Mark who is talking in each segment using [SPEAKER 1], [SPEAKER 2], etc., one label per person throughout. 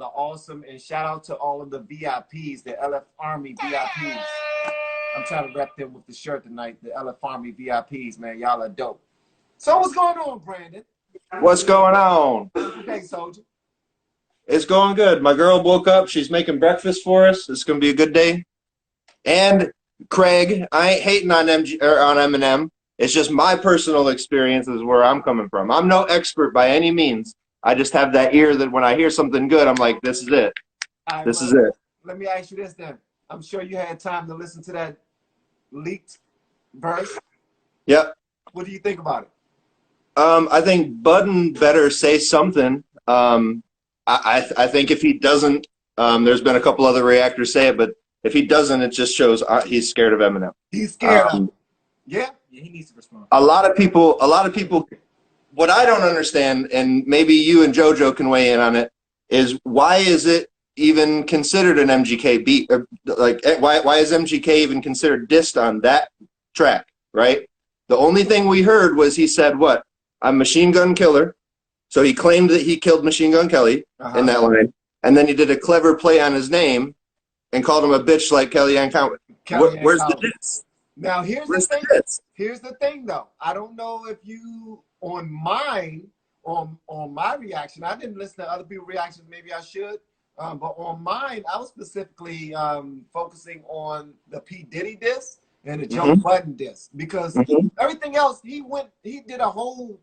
[SPEAKER 1] Awesome, and shout out to all of the VIPs, the LF Army VIPs. I'm trying to rep them with the shirt tonight, the LF Army VIPs, man. Y'all are dope. So what's going on, Brandon?
[SPEAKER 2] What's going on?
[SPEAKER 1] Okay, soldier.
[SPEAKER 2] It's going good. My girl woke up. She's making breakfast for us. It's going to be a good day. And Craig, I ain't hating on Eminem. It's just my personal experience is where I'm coming from. I'm no expert by any means. I just have that ear that when I hear something good, I'm like, this is it.
[SPEAKER 1] Right,
[SPEAKER 2] this is it.
[SPEAKER 1] Let me ask you this then. I'm sure you had time to listen to that leaked verse.
[SPEAKER 2] Yep.
[SPEAKER 1] What do you think about it?
[SPEAKER 2] I think Budden better say something. I think if he doesn't, there's been a couple other reactors say it, but if he doesn't, it just shows he's scared of Eminem.
[SPEAKER 1] He's scared of him. Yeah, he needs to respond.
[SPEAKER 2] A lot of people, what I don't understand, and maybe you and JoJo can weigh in on it, is why is it even considered an MGK beat? Like, why is MGK even considered dissed on that track, right? The only thing we heard was he said, what? I'm Machine Gun Killer. So he claimed that he killed Machine Gun Kelly in that line. And then he did a clever play on his name and called him a bitch like Kellyanne Conway. Where's the diss?
[SPEAKER 1] Now, here's the thing. Here's the thing, though. I don't know if you, on my reaction, I didn't listen to other people's reactions. Maybe I should. But on mine, I was specifically focusing on the P. Diddy diss and the Joe Budden diss. Because everything else, he did a whole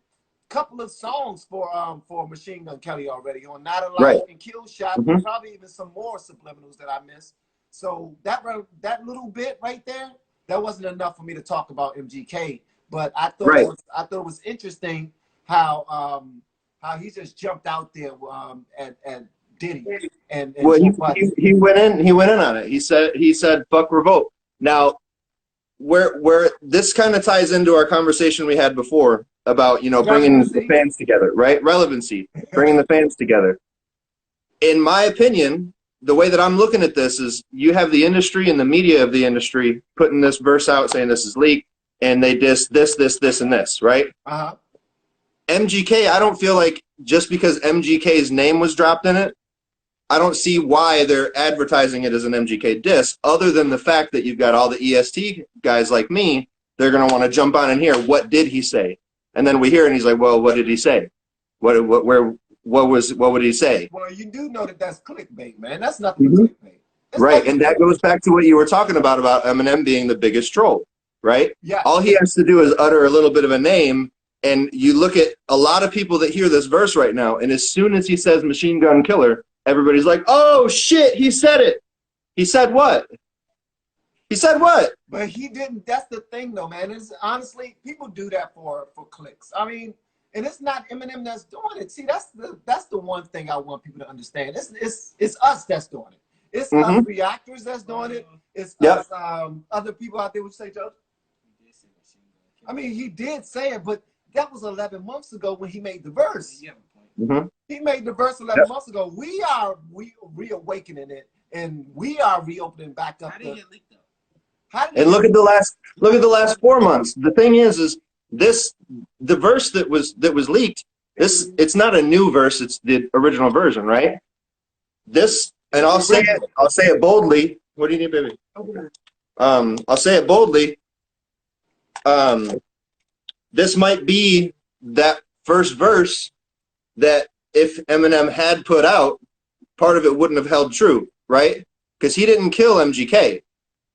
[SPEAKER 1] couple of songs for Machine Gun Kelly already on Not Alive and Kill Shot, probably even some more subliminals that I missed. So that little bit right there, that wasn't enough for me to talk about MGK. But I thought it was interesting how he just jumped out there at Diddy and
[SPEAKER 2] well, he went in on it. He said fuck revolt. Now where this kind of ties into our conversation we had before about, you know, bringing the fans together, right? Relevancy, bringing the fans together. In my opinion, the way that I'm looking at this is you have the industry and the media of the industry putting this verse out saying this is leaked and they diss this, and this, right? MGK, I don't feel like just because MGK's name was dropped in it, I don't see why they're advertising it as an MGK diss, other than the fact that you've got all the EST guys like me, they're going to want to jump on and hear, what did he say? And then we hear and he's like, well, what did he say? What would he say?
[SPEAKER 1] Well, you do know that that's clickbait, man. That's nothing clickbait.
[SPEAKER 2] Right, and that goes back to what you were talking about Eminem being the biggest troll, right?
[SPEAKER 1] Yeah.
[SPEAKER 2] All he has to do is utter a little bit of a name, and you look at a lot of people that hear this verse right now, and as soon as he says Machine Gun Killer, everybody's like, oh, shit, he said it. He said what? He said what?
[SPEAKER 1] But he didn't. That's the thing, though, man. It's honestly, people do that for clicks. I mean, and it's not Eminem that's doing it. See, that's the one thing I want people to understand. It's us that's doing it. It's us reactors that's doing it. It's us other people out there would say, Joe. I mean, he did say it, but that was 11 months ago when he made the verse. He made the verse 11 months ago. We are reawakening it, and we are reopening back up. How did it leak, though?
[SPEAKER 2] And look at the last 4 months. The thing is the verse that was leaked. It's not a new verse. It's the original version, right? This, and I'll say it boldly. What do you need, baby? I'll say it boldly. This might be that first verse that if Eminem had put out, part of it wouldn't have held true, right? Because he didn't kill MGK.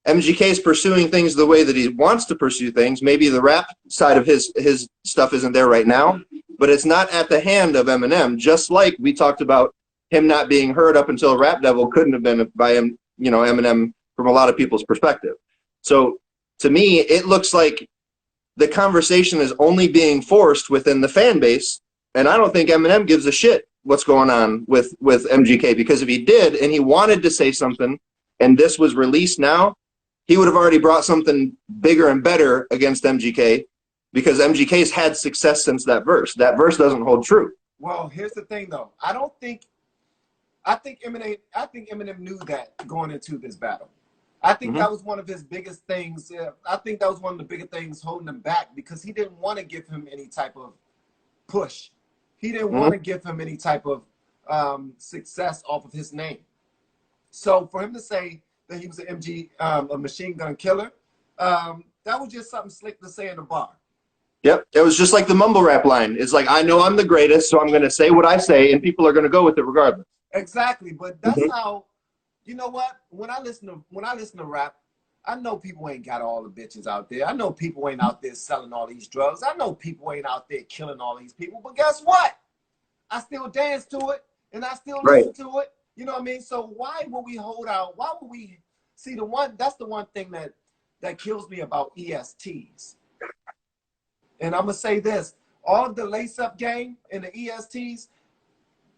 [SPEAKER 2] MGK is pursuing things the way that he wants to pursue things. Maybe the rap side of his stuff isn't there right now, but it's not at the hand of Eminem. Just like we talked about him not being heard up until Rap Devil couldn't have been by him, you know, Eminem from a lot of people's perspective. So to me, it looks like the conversation is only being forced within the fan base, and I don't think Eminem gives a shit what's going on with MGK, because if he did and he wanted to say something and this was released now, he would have already brought something bigger and better against MGK, because MGK's had success since that verse. That verse doesn't hold true.
[SPEAKER 1] Well, here's the thing, though. I think Eminem knew that going into this battle. I think that was one of his biggest things. I think that was one of the biggest things holding him back, because he didn't want to give him any type of push. He didn't want to give him any type of success off of his name. So for him to say that he was a machine gun killer, that was just something slick to say in the bar.
[SPEAKER 2] Yep, it was just like the mumble rap line. It's like, I know I'm the greatest, so I'm going to say what I say, and people are going to go with it regardless.
[SPEAKER 1] Exactly, but that's how. You know what? When I listen to rap, I know people ain't got all the bitches out there. I know people ain't out there selling all these drugs. I know people ain't out there killing all these people. But guess what? I still dance to it, and I still listen to it. You know what I mean? So why would we hold out? Why would we see the one? That's the one thing that kills me about ESTs. And I'm gonna say this: all of the lace-up gang and the ESTs,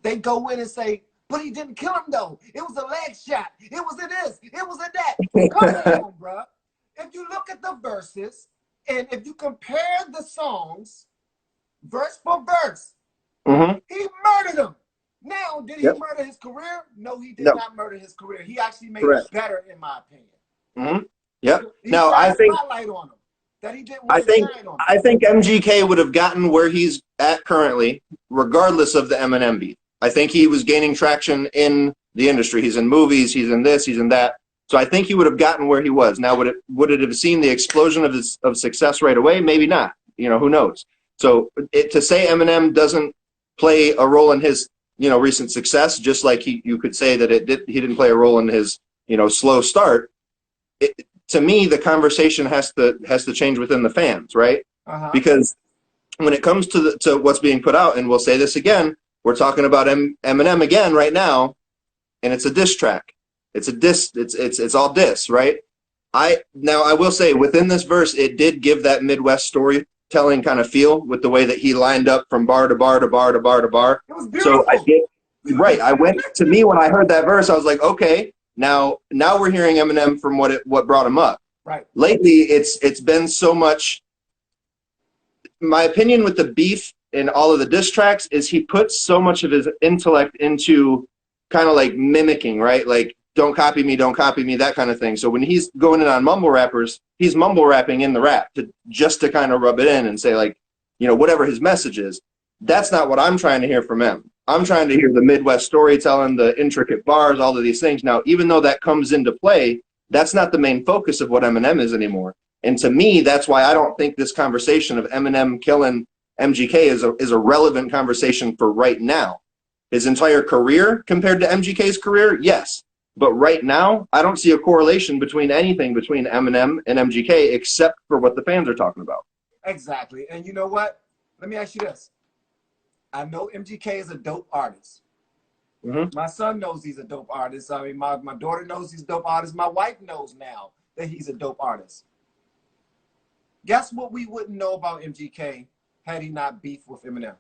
[SPEAKER 1] they go in and say, "But he didn't kill him though. It was a leg shot. It was a this. It was a that." Come on, bro. If you look at the verses and if you compare the songs, verse for verse, he murdered him. Now, did he murder his career? No, he did not murder his career. He actually made it better, in my opinion.
[SPEAKER 2] Yep.
[SPEAKER 1] He
[SPEAKER 2] now I think
[SPEAKER 1] spotlight on him that he didn't want to shine on him.
[SPEAKER 2] I think MGK would have gotten where he's at currently, regardless of the Eminem beat. I think he was gaining traction in the industry. He's in movies, he's in this, he's in that. So I think he would have gotten where he was. Now, would it have seen the explosion of success right away? Maybe not. You know, who knows? So to say Eminem doesn't play a role in his recent success, just like you could say that he didn't play a role in his slow start. To me, the conversation has to change within the fans, right? Because when it comes to what's being put out, and we'll say this again, we're talking about Eminem again right now, and it's a diss track. It's a diss. It's all diss, right? I will say within this verse, it did give that Midwest storytelling kind of feel with the way that he lined up from bar to bar to bar to bar to bar.
[SPEAKER 1] It was beautiful.
[SPEAKER 2] So I went to me when I heard that verse, I was like, okay, now we're hearing Eminem from what brought him up.
[SPEAKER 1] Right.
[SPEAKER 2] Lately, it's been so much. My opinion with the beef in all of the diss tracks is he puts so much of his intellect into kind of like mimicking, right? Like, don't copy me, that kind of thing. So when he's going in on mumble rappers, he's mumble rapping in the rap just to kind of rub it in and say, like, whatever his message is. That's not what I'm trying to hear from him. I'm trying to hear the Midwest storytelling, the intricate bars, all of these things. Now, even though that comes into play, that's not the main focus of what Eminem is anymore. And to me, that's why I don't think this conversation of Eminem killing MGK is a relevant conversation for right now. His entire career compared to MGK's career, yes. But right now, I don't see a correlation between anything between Eminem and MGK except for what the fans are talking about.
[SPEAKER 1] Exactly. And you know what? Let me ask you this. I know MGK is a dope artist. My son knows he's a dope artist. I mean, my daughter knows he's a dope artist. My wife knows now that he's a dope artist. Guess what we wouldn't know about MGK had he not beefed with Eminem?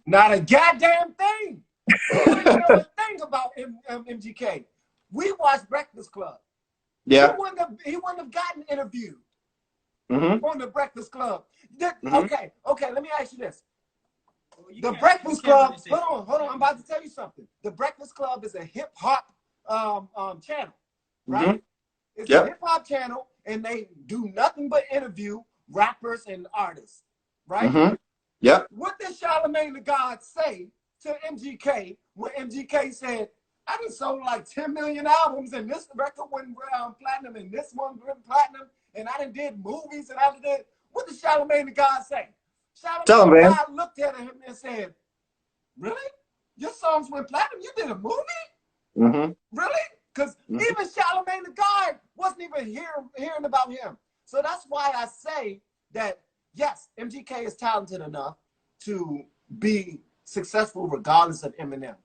[SPEAKER 1] Not a goddamn thing. We don't know a thing about MGK. We watched Breakfast Club.
[SPEAKER 2] Yeah.
[SPEAKER 1] He wouldn't have gotten interviewed on the Breakfast Club. Okay, let me ask you this. The Breakfast Club, hold on, I'm about to tell you something. The Breakfast Club is a hip-hop channel, right? It's a hip-hop channel, and they do nothing but interview rappers and artists, right? What did Charlamagne the God say to MGK when MGK said, I done sold like 10 million albums, and this record went platinum, and this one went platinum, and I done did movies, and I did. What did Charlamagne the God say? Charlamagne the God looked at him and said, really? Your songs went platinum? You did a movie? Really? Because even Charlamagne the God wasn't even hearing about him. So that's why I say that, yes, MGK is talented enough to be successful regardless of Eminem.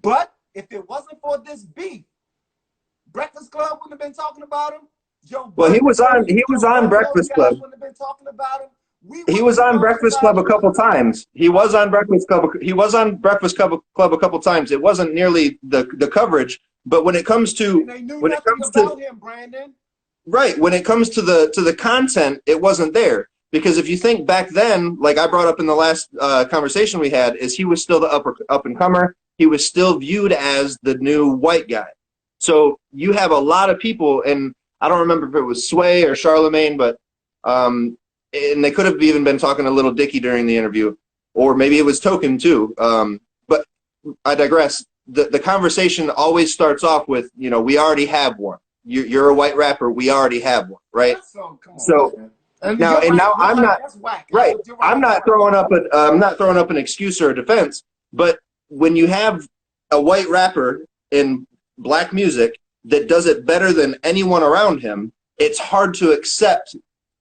[SPEAKER 1] But if it wasn't for this beef, Breakfast Club wouldn't have been talking about him.
[SPEAKER 2] He was on Breakfast Club.
[SPEAKER 1] Wouldn't have been talking about him.
[SPEAKER 2] He was on Breakfast Club a couple times. He was on Breakfast Club a couple times. It wasn't nearly the coverage, but when it comes to
[SPEAKER 1] him, Brandon.
[SPEAKER 2] Right, when it comes to the content, it wasn't there. Because if you think back then, like I brought up in the last conversation we had, is he was still the up and comer. He was still viewed as the new white guy. So you have a lot of people, and I don't remember if it was Sway or Charlamagne, but and they could have even been talking to Little Dicky during the interview. or maybe it was Token too. But I digress. The conversation always starts off with, you know, we already have one. You're a white rapper. We already have one, right?
[SPEAKER 1] So come on,
[SPEAKER 2] So
[SPEAKER 1] man. And
[SPEAKER 2] now,
[SPEAKER 1] you're
[SPEAKER 2] and
[SPEAKER 1] right,
[SPEAKER 2] now
[SPEAKER 1] you're
[SPEAKER 2] I'm
[SPEAKER 1] right,
[SPEAKER 2] not
[SPEAKER 1] that's whack.
[SPEAKER 2] right.
[SPEAKER 1] You're right,
[SPEAKER 2] I'm
[SPEAKER 1] that's
[SPEAKER 2] not
[SPEAKER 1] whack.
[SPEAKER 2] throwing up an I'm not throwing up an excuse or a defense. But when you have a white rapper in black music that does it better than anyone around him, it's hard to accept,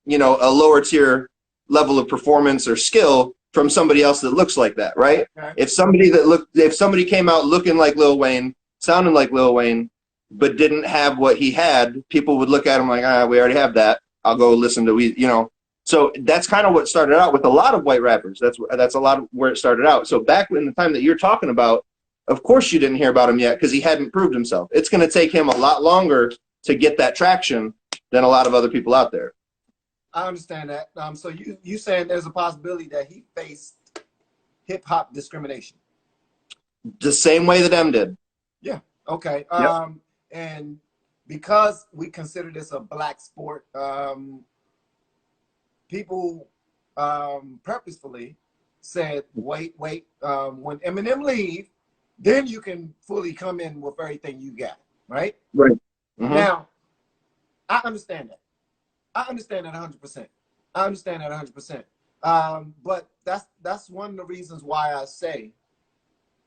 [SPEAKER 2] you know, a lower tier level of performance or skill from somebody else that looks like that, right?
[SPEAKER 1] Okay.
[SPEAKER 2] If somebody came out looking like Lil Wayne, sounding like Lil Wayne, but didn't have what he had, people would look at him like, we already have that. I'll go listen to you know. So that's kind of what started out with a lot of white rappers. That's a lot of where it started out. So back in the time that you're talking about, of course you didn't hear about him yet because he hadn't proved himself. It's going to take him a lot longer to get that traction than a lot of other people out there.
[SPEAKER 1] I understand that. So you saying there's a possibility that he faced hip hop discrimination?
[SPEAKER 2] The same way that M did.
[SPEAKER 1] Yeah. Okay.
[SPEAKER 2] Yep.
[SPEAKER 1] And because we consider this a black sport, people purposefully said, wait, when Eminem leave, then you can fully come in with everything you got, right?
[SPEAKER 2] Right. Mm-hmm.
[SPEAKER 1] Now, I understand that. I understand that 100%. I understand that 100%. But that's one of the reasons why I say,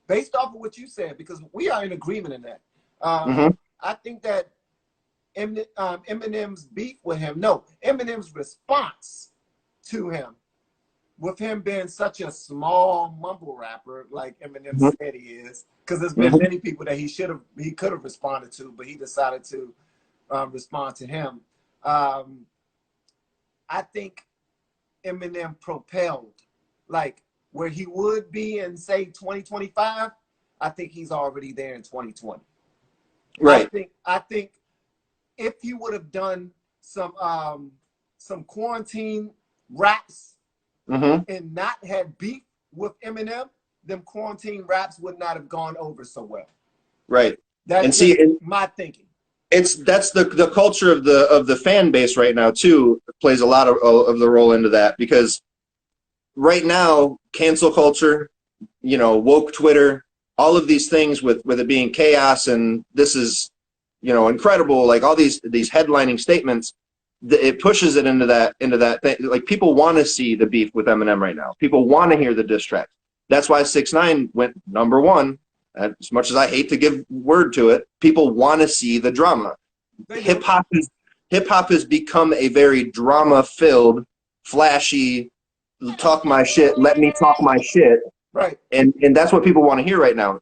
[SPEAKER 1] based off of what you said, because we are in agreement in that. I think that Eminem's beef with him, no, Eminem's response to him, with him being such a small mumble rapper like Eminem said he is, because there's been many people that he could have responded to, but he decided to respond to him. I think Eminem propelled, like where he would be in say 2025. I think he's already there in 2020.
[SPEAKER 2] Right.
[SPEAKER 1] I think if he would have done some quarantine raps and not had beef with Eminem, them quarantine raps would not have gone over so well.
[SPEAKER 2] Right.
[SPEAKER 1] That's my thinking.
[SPEAKER 2] That's the culture of the fan base right now too, plays a lot of the role into that, because right now cancel culture, you know, woke Twitter, all of these things with it being chaos and this is, you know, incredible, like all these headlining statements, it pushes it into that thing. Like people want to see the beef with Eminem right now. People want to hear the diss tracks. That's why 6ix9ine went #1. As much as I hate to give word to it, people want to see the drama. Hip hop has become a very drama-filled, flashy, talk my shit, let me talk my shit.
[SPEAKER 1] Right.
[SPEAKER 2] And that's what people want to hear right now.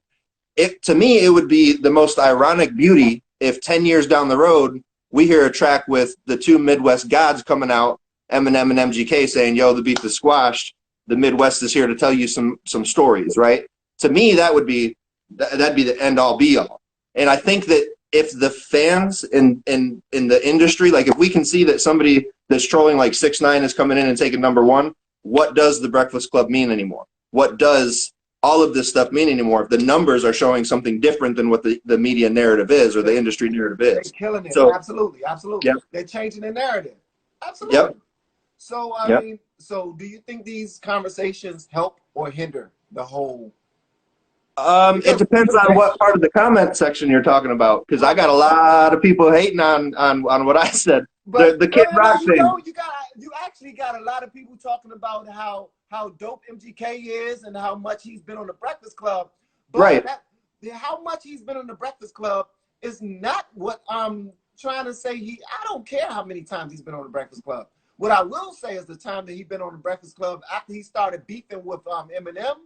[SPEAKER 2] To me, it would be the most ironic beauty if 10 years down the road, we hear a track with the two Midwest gods coming out, Eminem and MGK, saying, yo, the beef is squashed. The Midwest is here to tell you some stories, right? To me, that'd be the end all be all. And I think that if the fans in the industry, like if we can see that somebody that's trolling like 6ix9ine is coming in and taking #1, what does the Breakfast Club mean anymore? What does all of this stuff mean anymore if the numbers are showing something different than what the media narrative is or the industry narrative is?
[SPEAKER 1] They're killing it.
[SPEAKER 2] So,
[SPEAKER 1] Absolutely.
[SPEAKER 2] Yep.
[SPEAKER 1] They're changing the narrative. Absolutely.
[SPEAKER 2] Yep.
[SPEAKER 1] So I mean, so do you think these conversations help or hinder the whole?
[SPEAKER 2] It depends on what part of the comment section you're talking about, because I got a lot of people hating on what I said. But the Kid Rock thing.
[SPEAKER 1] You actually got a lot of people talking about how dope MGK is and how much he's been on the Breakfast Club. But
[SPEAKER 2] right.
[SPEAKER 1] How much he's been on the Breakfast Club is not what I'm trying to say. I don't care how many times he's been on the Breakfast Club. What I will say is the time that he's been on the Breakfast Club after he started beefing with Eminem,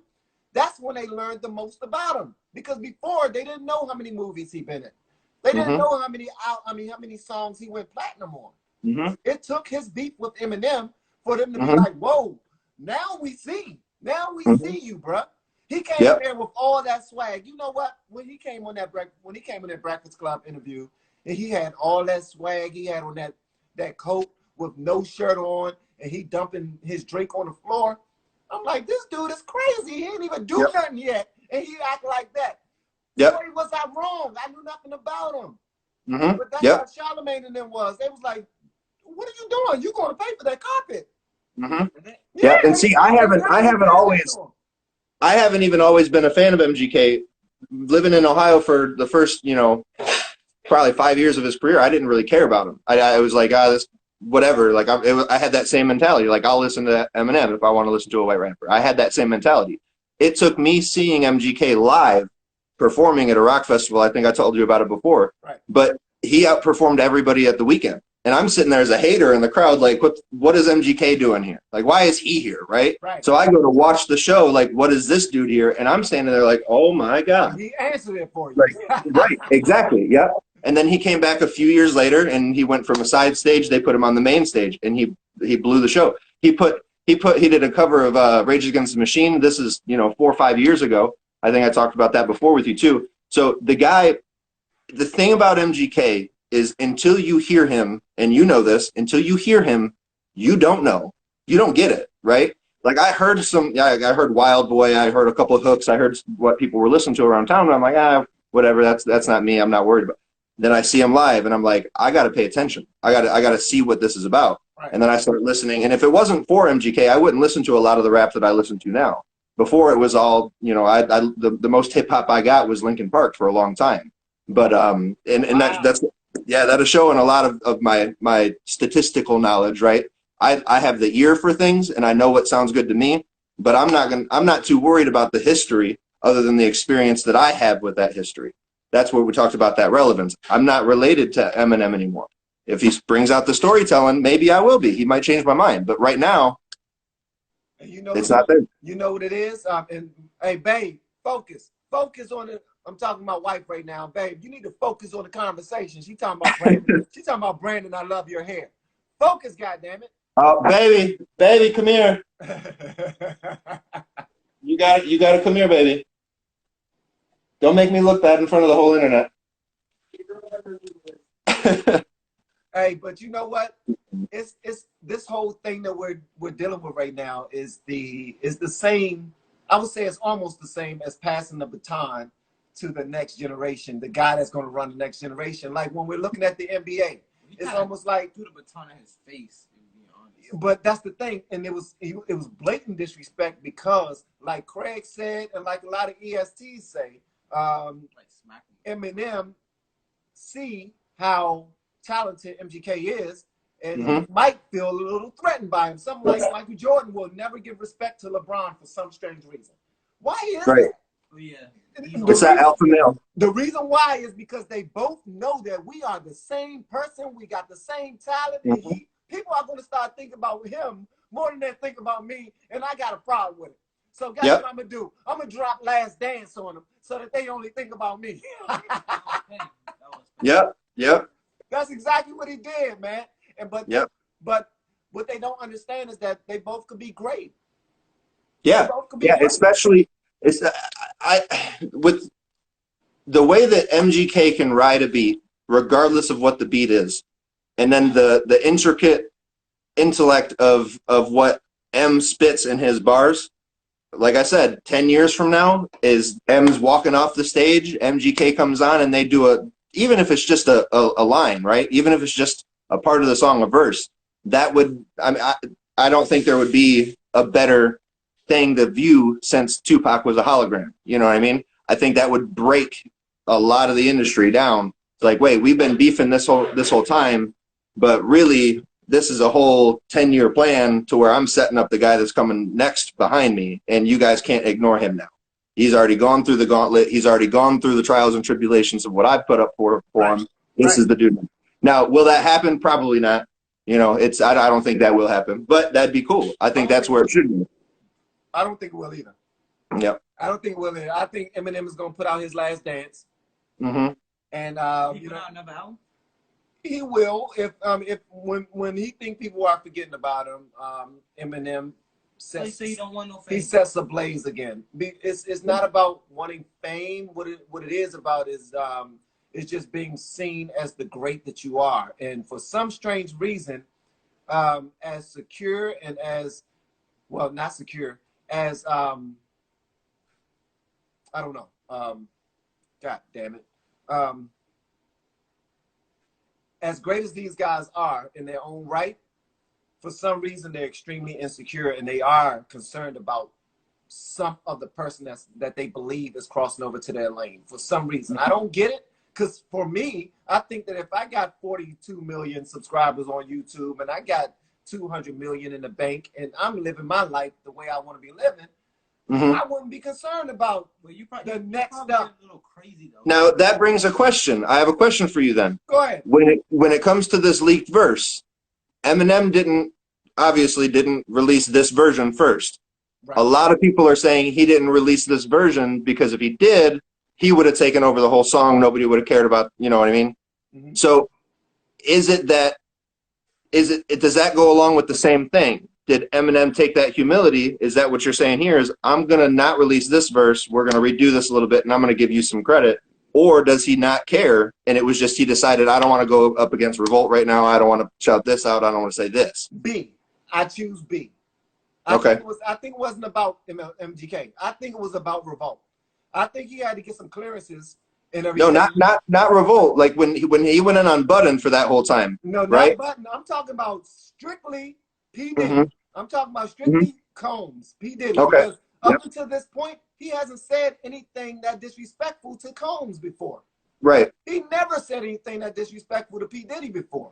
[SPEAKER 1] that's when they learned the most about him. Because before they didn't know how many movies he'd been in. They didn't know how many songs he went platinum on. It took his beef with Eminem for them to be like, whoa, now we see. Now we see you, bruh. He came there with all that swag. You know what? When he came on that Breakfast Club interview, and he had all that swag, he had on that coat with no shirt on, and he dumping his drink on the floor. I'm like, this dude is crazy. He ain't even do nothing yet, and he act like that. Boy, was I wrong? I knew nothing about him. But that's how Charlamagne and them was. They was like, what are you doing? You going to pay for that carpet.
[SPEAKER 2] Mm-hmm.
[SPEAKER 1] Yeah,
[SPEAKER 2] Yeah, and see, I haven't even always been a fan of MGK. Living in Ohio for the first, probably 5 years of his career, I didn't really care about him. I was like, this whatever. Like I had that same mentality. Like I'll listen to Eminem if I want to listen to a white rapper. I had that same mentality. It took me seeing MGK live performing at a rock festival. I think I told you about it before.
[SPEAKER 1] Right.
[SPEAKER 2] But he outperformed everybody at the weekend. And I'm sitting there as a hater in the crowd, like, what is MGK doing here? Like, why is he here, right?
[SPEAKER 1] Right.
[SPEAKER 2] So I go to watch the show, like, what is this dude here? And I'm standing there like, oh my God.
[SPEAKER 1] He answered it for you.
[SPEAKER 2] Like, right, exactly, yeah. And then he came back a few years later, and he went from a side stage. They put him on the main stage, and he blew the show. He did a cover of Rage Against the Machine. This is 4 or 5 years ago. I think I talked about that before with you too. So the thing about MGK is until you hear him, and you know this, until you hear him, you don't know. You don't get it, right? Like I heard I heard Wild Boy, I heard a couple of hooks, I heard what people were listening to around town, and I'm like, whatever, that's not me, I'm not worried about it. Then I see him live, and I'm like, I got to pay attention. I got to see what this is about. Right. And then I start listening, and if it wasn't for MGK, I wouldn't listen to a lot of the rap that I listen to now. Before it was all, the most hip hop I got was Linkin Park for a long time. But wow. That'll show in a lot of my statistical knowledge, right? I have the ear for things, and I know what sounds good to me, but I'm not too worried about the history other than the experience that I have with that history. That's where we talked about that relevance. I'm not related to Eminem anymore. If he brings out the storytelling, maybe I will be. He might change my mind, but right now, it's not there.
[SPEAKER 1] You know what it is? And hey, babe, focus on it. I'm talking about wife right now, babe. You need to focus on the conversation. She's talking about Brandon. She's talking about Brandon. I love your hair. Focus, goddammit.
[SPEAKER 2] Oh, baby, come here. You got to come here, baby. Don't make me look bad in front of the whole internet.
[SPEAKER 1] Hey, but you know what? It's this whole thing that we're dealing with right now is the same. I would say it's almost the same as passing the baton to the next generation, the guy that's going to run the next generation. Like when we're looking at the NBA, it's almost like
[SPEAKER 3] threw the baton at his face.
[SPEAKER 1] But that's the thing, and it was blatant disrespect because, like Craig said, and like a lot of ESTs say, Eminem see how talented MGK is, and he might feel a little threatened by him. Something like Michael Jordan will never give respect to LeBron for some strange reason. Why is that?
[SPEAKER 3] Oh, yeah.
[SPEAKER 2] It's that alpha male.
[SPEAKER 1] The reason why is because they both know that we are the same person. We got the same talent. And people are going to start thinking about him more than they think about me, and I got a problem with it. So guess what I'm going to do? I'm going to drop Last Dance on them so that they only think about me.
[SPEAKER 2] Yep.
[SPEAKER 1] That's exactly what he did, man. But what they don't understand is that they both could be great.
[SPEAKER 2] Yeah, great. Especially with the way that MGK can ride a beat, regardless of what the beat is, and then the intricate intellect of what M spits in his bars. Like I said, 10 years from now is M's walking off the stage, MGK comes on, and they do even if it's just a line, right? Even if it's just a part of the song, a verse, that would, I don't think there would be a better thing to view since Tupac was a hologram. You know what I mean? I think that would break a lot of the industry down. It's like, wait, we've been beefing this whole time, but really this is a whole 10-year plan to where I'm setting up the guy that's coming next behind me, and you guys can't ignore him now. He's already gone through the gauntlet. He's already gone through the trials and tribulations of what I've put up for him. This is the dude. Now, will that happen? Probably not. I don't think that will happen, but that'd be cool. I think that's where it should be.
[SPEAKER 1] I don't think it will either.
[SPEAKER 2] Yep.
[SPEAKER 1] I don't think it will either. I think Eminem is going to put out his Last Dance.
[SPEAKER 2] Mm-hmm.
[SPEAKER 1] And
[SPEAKER 3] he put out another album?
[SPEAKER 1] He will when he think people are forgetting about him. Eminem sets,
[SPEAKER 3] so you don't want no fame.
[SPEAKER 1] He sets ablaze again. It's not about wanting fame. What it is about is just being seen as the great that you are. And for some strange reason, as secure and as not secure as I don't know. God damn it. As great as these guys are in their own right, for some reason they're extremely insecure and they are concerned about some of the person that they believe is crossing over to their lane for some reason. I don't get it, because for me, I think that if I got 42 million subscribers on YouTube and I got 200 million in the bank and I'm living my life the way I want to be living, I wouldn't be concerned about the next step.
[SPEAKER 3] A little crazy though.
[SPEAKER 2] Now that brings a question. I have a question for you then.
[SPEAKER 1] Go ahead.
[SPEAKER 2] When it comes to this leaked verse, Eminem obviously didn't release this version first. Right. A lot of people are saying he didn't release this version because if he did, he would have taken over the whole song. Nobody would have cared about, you know what I mean? So does that go along with the same thing? Did Eminem take that humility? Is that what you're saying here is, I'm going to not release this verse, we're going to redo this a little bit, and I'm going to give you some credit? Or does he not care, and it was just he decided, I don't want to go up against Revolt right now, I don't want to shout this out, I don't want to say this?
[SPEAKER 1] B. I choose B. I think it wasn't about MGK. I think it was about Revolt. I think he had to get some clearances and everything.
[SPEAKER 2] No, not Revolt. Like when he went in on Button for that whole time.
[SPEAKER 1] No,
[SPEAKER 2] right?
[SPEAKER 1] Not Button. I'm talking about strictly P. Diddy. I'm talking about strictly Combs, P. Diddy.
[SPEAKER 2] Okay.
[SPEAKER 1] Because up until this point, he hasn't said anything that disrespectful to Combs before.
[SPEAKER 2] Right.
[SPEAKER 1] He never said anything that disrespectful to P. Diddy before.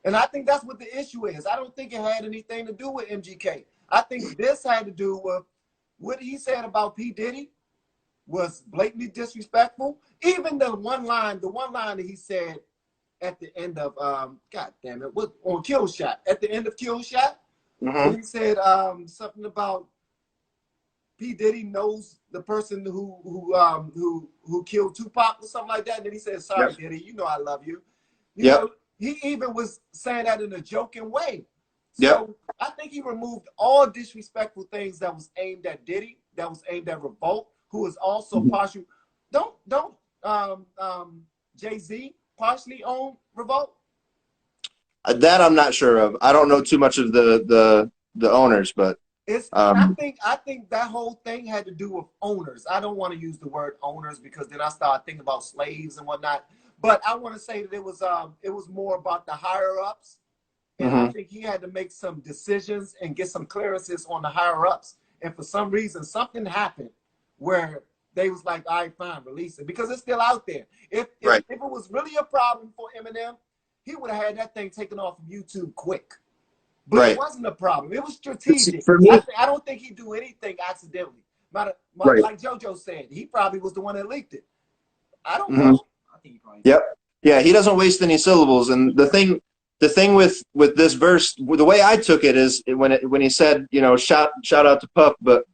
[SPEAKER 1] And I think that's what the issue is. I don't think it had anything to do with MGK. I think this had to do with what he said about P. Diddy was blatantly disrespectful. Even the one line that he said at the end of God damn it, on Kill Shot. At the end of Kill Shot, he said something about P. Diddy knows the person who killed Tupac or something like that. And then he said, "Sorry, Diddy, you know I love you." You know, he even was saying that in a joking way. So I think he removed all disrespectful things that was aimed at Diddy, that was aimed at Revolt, who is also partial. Don't Jay-Z partially own Revolt?
[SPEAKER 2] That I'm not sure of. I don't know too much of the owners, but
[SPEAKER 1] I think that whole thing had to do with owners. I don't want to use the word owners because then I start thinking about slaves and whatnot. But I want to say that it was more about the higher ups, and I think he had to make some decisions and get some clearances on the higher ups. And for some reason, something happened where they was like, "All right, fine, release it," because it's still out there. If it was really a problem for Eminem, he would have had that thing taken off of YouTube quick. But it wasn't a problem. It was strategic.
[SPEAKER 2] For me,
[SPEAKER 1] I don't think he'd do anything accidentally. Like JoJo said, he probably was the one that leaked it. I don't know. I think he probably did.
[SPEAKER 2] Yeah, he doesn't waste any syllables. And the thing with this verse, the way I took it is when he said, you know, shout out to Puff, but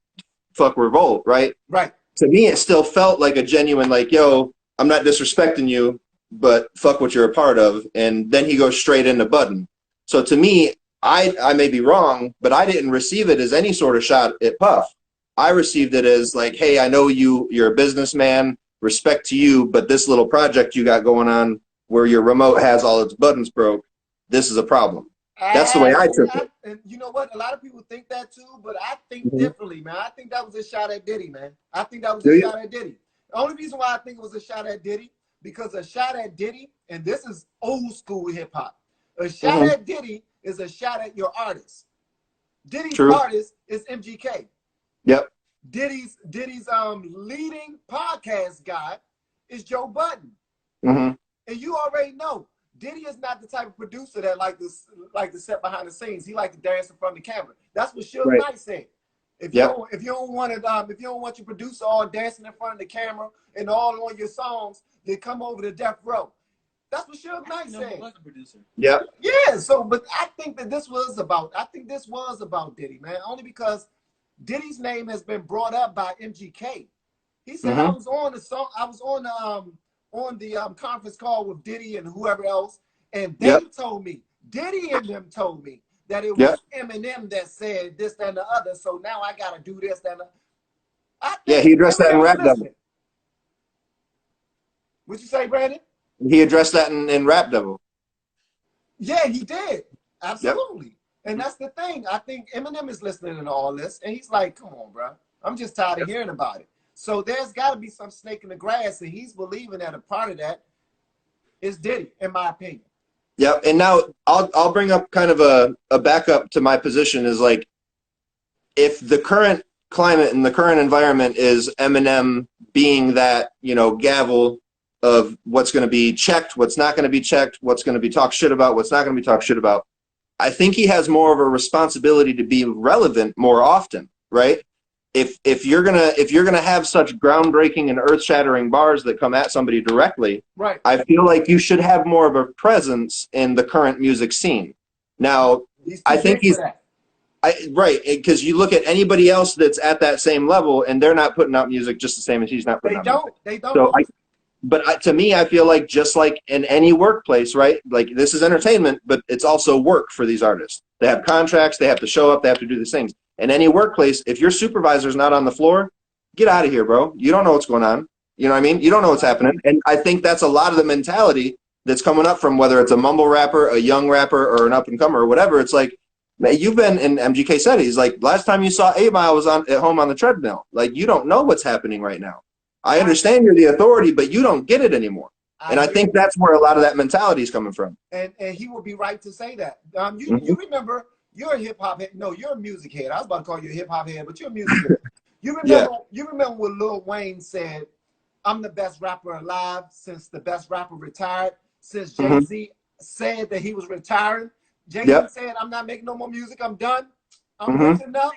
[SPEAKER 2] fuck Revolt, right?
[SPEAKER 1] Right.
[SPEAKER 2] To me, it still felt like a genuine, like, yo, I'm not disrespecting you, but fuck what you're a part of. And then he goes straight into Button. So to me, I may be wrong, but I didn't receive it as any sort of shot at Puff. I received it as like, hey, I know you're a businessman, respect to you, but this little project you got going on where your remote has all its buttons broke, this is a problem. That's the way I took it.
[SPEAKER 1] And you know what? A lot of people think that too, but I think differently, man. I think that was a shot at Diddy, man. I think that was a shot at Diddy. The only reason why I think it was a shot at Diddy, because a shot at Diddy, and this is old school hip hop, a shot at Diddy is a shot at your artist. Diddy's artist is MGK.
[SPEAKER 2] Yep.
[SPEAKER 1] Diddy's leading podcast guy is Joe Budden.
[SPEAKER 2] And
[SPEAKER 1] you already know Diddy is not the type of producer that like to sit behind the scenes. He like to dance in front of the camera. That's what Suge Knight said. If you don't want your producer all dancing in front of the camera and all on your songs, then come over to Death Row. That's what Suge Knight said.
[SPEAKER 3] He was a producer.
[SPEAKER 2] Yeah.
[SPEAKER 1] Yeah. So, but I think that this was about Diddy, man. Only because Diddy's name has been brought up by MGK. He said I was on the song. I was on the conference call with Diddy and whoever else, and they told me, Diddy and them told me that it was Eminem that said this, that, and the other. So now I got to do this, that, and the.
[SPEAKER 2] He addressed that in Rap Devil.
[SPEAKER 1] What'd you say, Brandon?
[SPEAKER 2] He addressed that in Rap Devil.
[SPEAKER 1] Yeah, he did. Absolutely. And that's the thing. I think Eminem is listening to all this, and he's like, come on, bro. I'm just tired of hearing about it. So there's got to be some snake in the grass, and he's believing that a part of that is Diddy, in my opinion.
[SPEAKER 2] Yep. And now I'll bring up kind of a backup to my position is like, if the current climate and the current environment is Eminem being that, you know, gavel of what's going to be checked, what's not going to be checked, what's going to be talked shit about, what's not going to be talked shit about, I think he has more of a responsibility to be relevant more often, right? If you're gonna have such groundbreaking and earth-shattering bars that come at somebody directly,
[SPEAKER 1] right?
[SPEAKER 2] I feel like you should have more of a presence in the current music scene. Now, I think he's right, because you look at anybody else that's at that same level, and they're not putting out music just the same as he's not putting out music.
[SPEAKER 1] They don't.
[SPEAKER 2] So but to me, I feel like just like in any workplace, right? Like this is entertainment, but it's also work for these artists. They have contracts, they have to show up, they have to do these things. In any workplace, if your supervisor's not on the floor, get out of here, bro. You don't know what's going on. You know what I mean? You don't know what's happening. And I think that's a lot of the mentality that's coming up from whether it's a mumble rapper, a young rapper, or an up-and-comer or whatever. It's like, man, you've been in MGK said, he's like, last time you saw 8 Mile was at home on the treadmill. Like, you don't know what's happening right now. I understand you're the authority, but you don't get it anymore. And I think that's where a lot of that mentality is coming from. And
[SPEAKER 1] he will be right to say that. You remember, you're a hip hop head. No, you're a music head. I was about to call you a hip hop head, but you're a music head. You remember when Lil Wayne said, "I'm the best rapper alive since the best rapper retired." Since Jay-Z said that he was retiring, Jay-Z said, "I'm not making no more music. I'm done. I'm breaking up."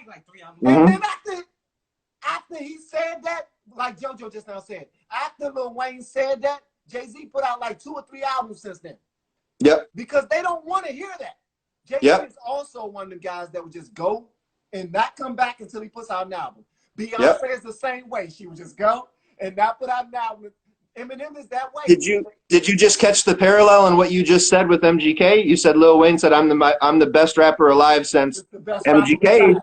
[SPEAKER 1] And then after he said that, like JoJo just now said, after Lil Wayne said that, Jay-Z put out like 2 or 3 albums since then.
[SPEAKER 2] Yep.
[SPEAKER 1] Because they don't want to hear that. Jay-Z is also one of the guys that would just go and not come back until he puts out an album. Beyonce is the same way. She would just go and not put out an album. Eminem is that way.
[SPEAKER 2] Did you just catch the parallel in what you just said with MGK? You said Lil Wayne said, I'm the best rapper alive since MGK.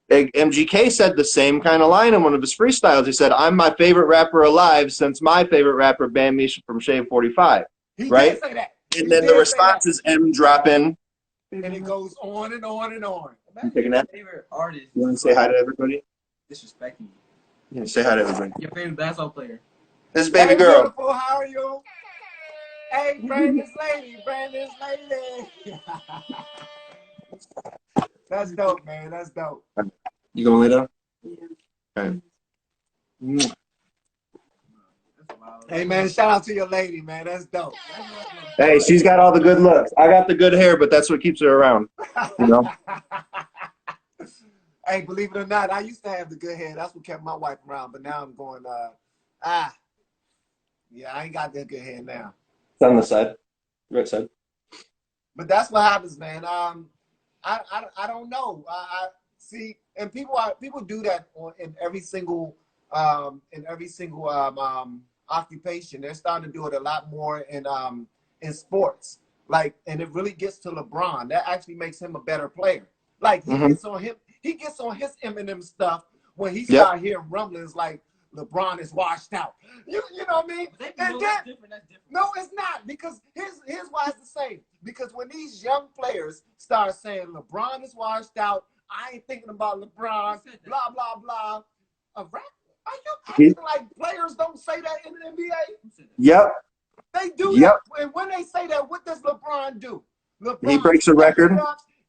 [SPEAKER 2] MGK said the same kind of line in one of his freestyles. He said, "I'm my favorite rapper alive since my favorite rapper banned me from Shave 45." Right?
[SPEAKER 1] Did say that.
[SPEAKER 2] And then the response is M dropping.
[SPEAKER 1] And it goes on and on and on.
[SPEAKER 2] You taking that?
[SPEAKER 3] Favorite artist.
[SPEAKER 2] You want to say hi to everybody?
[SPEAKER 3] Disrespecting you.
[SPEAKER 2] Yeah, say hi to everybody.
[SPEAKER 3] Your favorite basketball player.
[SPEAKER 2] This baby girl.
[SPEAKER 1] Beautiful, how are you? Hey, Brandon's lady. That's dope, man. That's dope.
[SPEAKER 2] You gonna lay down? Yeah. Okay.
[SPEAKER 1] Hey, man, shout out to your lady, man. That's dope.
[SPEAKER 2] Hey, she's got all the good looks. I got the good hair, but that's what keeps her around. You know?
[SPEAKER 1] Hey, believe it or not, I used to have the good hair. That's what kept my wife around. But now I'm going, yeah, I ain't got that good hair now.
[SPEAKER 2] It's on the side, right side.
[SPEAKER 1] But that's what happens, man. I don't know. I see, and people do that in every single occupation. They're starting to do it a lot more in sports. Like, and it really gets to LeBron. That actually makes him a better player. Like he gets on his Eminem stuff when he start hearing rumblings like LeBron is washed out. You know what I mean? That's different. No, it's not, because here's why it's the same. Because when these young players start saying LeBron is washed out, I ain't thinking about LeBron, blah blah blah. Are you acting like players don't say that in the NBA?
[SPEAKER 2] Yep.
[SPEAKER 1] They do that. And when they say that, what does LeBron do?
[SPEAKER 2] He breaks a record.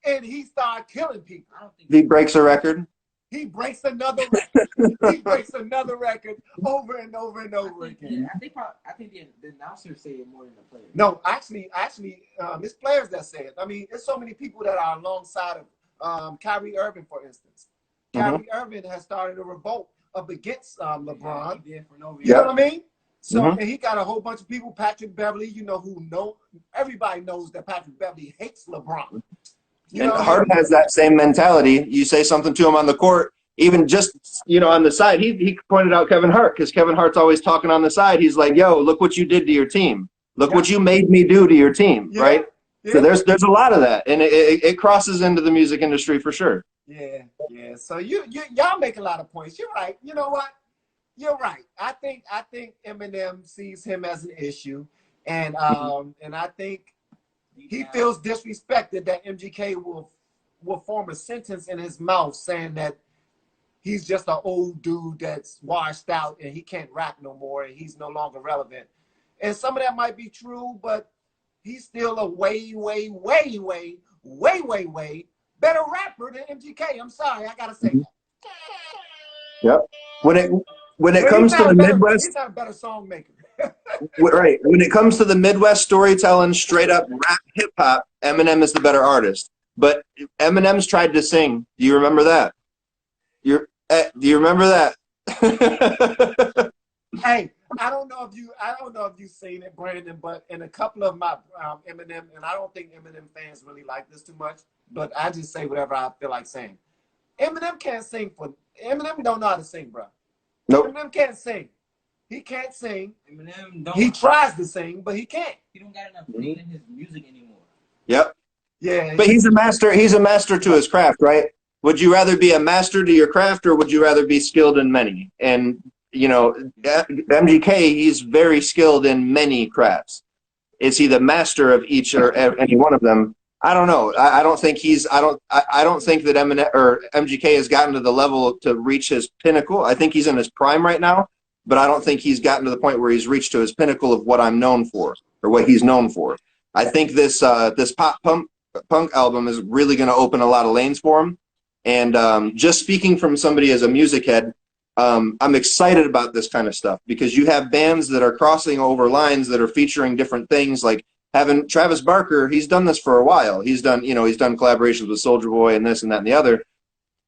[SPEAKER 1] And he started killing people.
[SPEAKER 2] He breaks a record.
[SPEAKER 1] He breaks another record. He breaks another record over and over and over again.
[SPEAKER 3] I think the announcers say it more than the players.
[SPEAKER 1] No, actually, it's players that say it. I mean, there's so many people that are alongside of Kyrie Irving, for instance. Kyrie Irving has started a revolt up against LeBron. You know what I mean? So, and he got a whole bunch of people, Patrick Beverly, everybody knows that Patrick Beverly hates LeBron.
[SPEAKER 2] And Harden has that same mentality. You say something to him on the court, even just, on the side. He pointed out Kevin Hart, because Kevin Hart's always talking on the side. He's like, yo, look what you did to your team. Look what you made me do to your team, right? Yeah. So there's a lot of that, and it crosses into the music industry for sure.
[SPEAKER 1] Yeah. So y'all make a lot of points. You're right. You know what? You're right. I think Eminem sees him as an issue, and I think he feels disrespected that MGK will form a sentence in his mouth saying that he's just an old dude that's washed out and he can't rap no more and he's no longer relevant. And some of that might be true, but he's still a way better rapper than MGK. I'm sorry, I gotta say that.
[SPEAKER 2] Yep. When it
[SPEAKER 1] But
[SPEAKER 2] comes to the Midwest,
[SPEAKER 1] he's not a better song maker.
[SPEAKER 2] right? When it comes to the Midwest storytelling, straight up rap, hip hop, Eminem is the better artist. But Eminem's tried to sing. Do you remember that? Do you remember that?
[SPEAKER 1] Hey, I don't know if you've seen it, Brandon, but in a couple of my Eminem, and I don't think Eminem fans really like this too much, but I just say whatever I feel like saying. Eminem don't know how to sing, bro.
[SPEAKER 2] Nope.
[SPEAKER 1] Eminem can't sing. He can't sing.
[SPEAKER 3] Eminem don't.
[SPEAKER 1] He tries to sing, but he can't.
[SPEAKER 3] He don't got enough faith in his music anymore.
[SPEAKER 2] Yep.
[SPEAKER 1] Yeah.
[SPEAKER 2] But he's a master. He's a master to his craft, right? Would you rather be a master to your craft, or would you rather be skilled in many? And you know, MGK, he's very skilled in many crafts. Is he the master of each or any one of them? I don't know. I don't think he's. I don't think that Eminem or MGK has gotten to the level to reach his pinnacle. I think he's in his prime right now, but I don't think he's gotten to the point where he's reached to his pinnacle of what I'm known for or what he's known for. I think this pop punk album is really going to open a lot of lanes for him. And just speaking from somebody as a music head, I'm excited about this kind of stuff because you have bands that are crossing over lines that are featuring different things, like having Travis Barker. He's done this for a while. He's done collaborations with Soulja Boy and this and that and the other.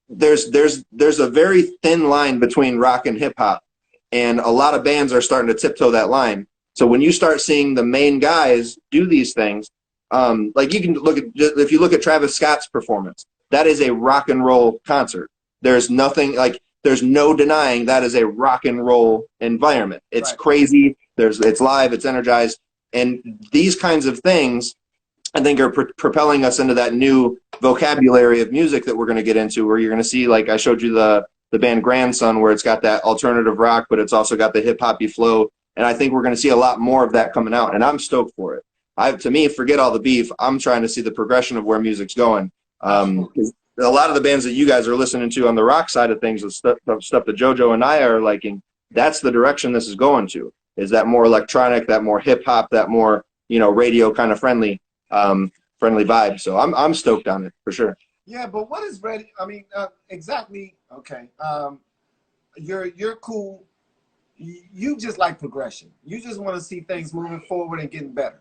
[SPEAKER 2] There's a very thin line between rock and hip hop, and a lot of bands are starting to tiptoe that line. So when you start seeing the main guys do these things, like you can if you look at Travis Scott's performance, that is a rock and roll concert. There's nothing like. There's no denying that is a rock and roll environment. It's
[SPEAKER 1] right.
[SPEAKER 2] Crazy. It's live. It's energized. And these kinds of things, I think, are propelling us into that new vocabulary of music that we're going to get into, where you're going to see, like I showed you the band Grandson, where it's got that alternative rock, but it's also got the hip-hoppy flow. And I think we're going to see a lot more of that coming out. And I'm stoked for it. To me, forget all the beef. I'm trying to see the progression of where music's going. A lot of the bands that you guys are listening to on the rock side of things, the stuff that JoJo and I are liking, that's the direction this is going to. Is that more electronic, that more hip hop, that more radio kind of friendly vibe. So I'm stoked on it for sure.
[SPEAKER 1] Yeah, but what is ready? I mean, exactly. Okay, you're cool. You just like progression. You just want to see things moving forward and getting better.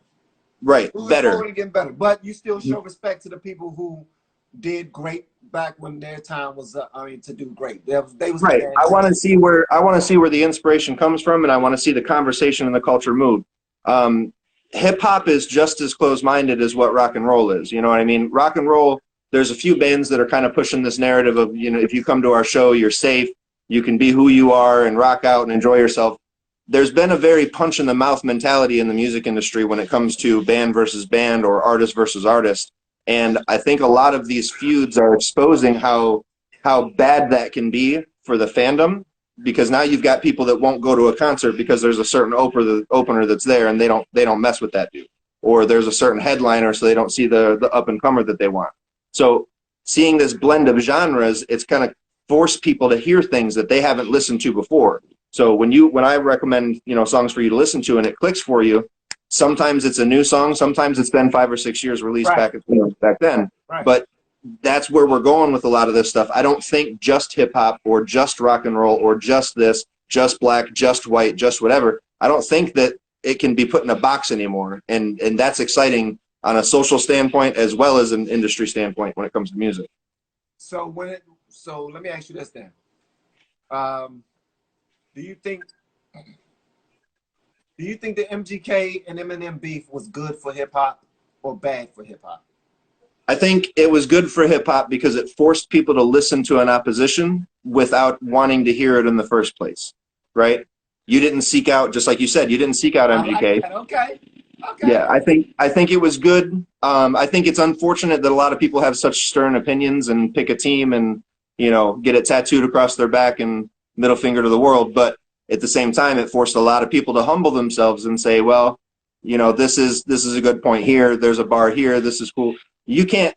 [SPEAKER 2] Right,
[SPEAKER 1] moving
[SPEAKER 2] better.
[SPEAKER 1] Forward and getting better. But you still show respect to the people who did great back when their time was to do great. They was
[SPEAKER 2] right. I want to see where the inspiration comes from, and I want to see the conversation and the culture move. Hip hop is just as close-minded as what rock and roll is. You know what I mean? Rock and roll, there's a few bands that are kind of pushing this narrative of, if you come to our show, you're safe, you can be who you are and rock out and enjoy yourself. There's been a very punch in the mouth mentality in the music industry when it comes to band versus band or artist versus artist. And I think a lot of these feuds are exposing how bad that can be for the fandom, because now you've got people that won't go to a concert because there's a certain opener that's there and they don't mess with that dude, or there's a certain headliner so they don't see the up and comer that they want. So seeing this blend of genres, it's kind of forced people to hear things that they haven't listened to before. So when I recommend songs for you to listen to and it clicks for you, sometimes it's a new song, sometimes it's been 5 or 6 years released back then.
[SPEAKER 1] Right.
[SPEAKER 2] But that's where we're going with a lot of this stuff. I don't think just hip hop or just rock and roll or just this, just black, just white, just whatever. I don't think that it can be put in a box anymore. And that's exciting on a social standpoint as well as an industry standpoint when it comes to music.
[SPEAKER 1] So let me ask you this then. Do you think the MGK and Eminem beef was good for hip hop or bad for hip hop?
[SPEAKER 2] I think it was good for hip hop because it forced people to listen to an opposition without wanting to hear it in the first place, right? You didn't seek out, just like you said, you didn't seek out MGK.
[SPEAKER 1] Like okay.
[SPEAKER 2] Yeah, I think it was good. I think it's unfortunate that a lot of people have such stern opinions and pick a team and get it tattooed across their back and middle finger to the world. But at the same time, it forced a lot of people to humble themselves and say, well, this is a good point here. There's a bar here. This is cool. You can't,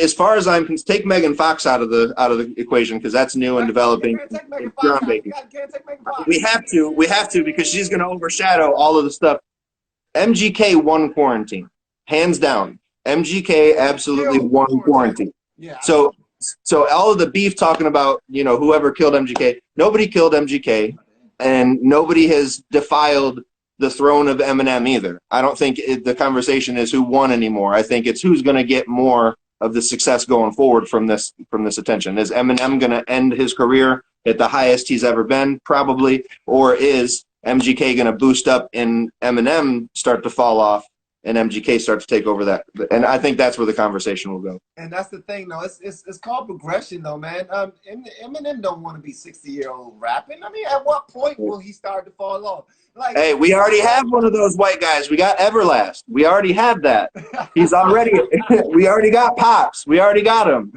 [SPEAKER 2] as far as I'm concerned, take Megan Fox out of the equation, because that's new and developing. We have to because she's going to overshadow all of the stuff. MGK won quarantine, hands down. MGK absolutely won quarantine.
[SPEAKER 1] Yeah.
[SPEAKER 2] So all of the beef talking about, you know, whoever killed MGK, nobody killed MGK, and nobody has defiled the throne of Eminem either. I don't think the conversation is who won anymore. I think it's who's going to get more of the success going forward from this attention. Is Eminem going to end his career at the highest he's ever been? Probably. Or is MGK going to boost up and Eminem start to fall off and MGK start to take over that? And I think that's where the conversation will go.
[SPEAKER 1] And that's the thing, though. It's called progression, though, man. Eminem don't want to be 60-year-old rapping. I mean, at what point will he start to fall off? Like,
[SPEAKER 2] hey, we already have one of those white guys. We got Everlast. We already have that. He's already. We already got Pops. We already got him.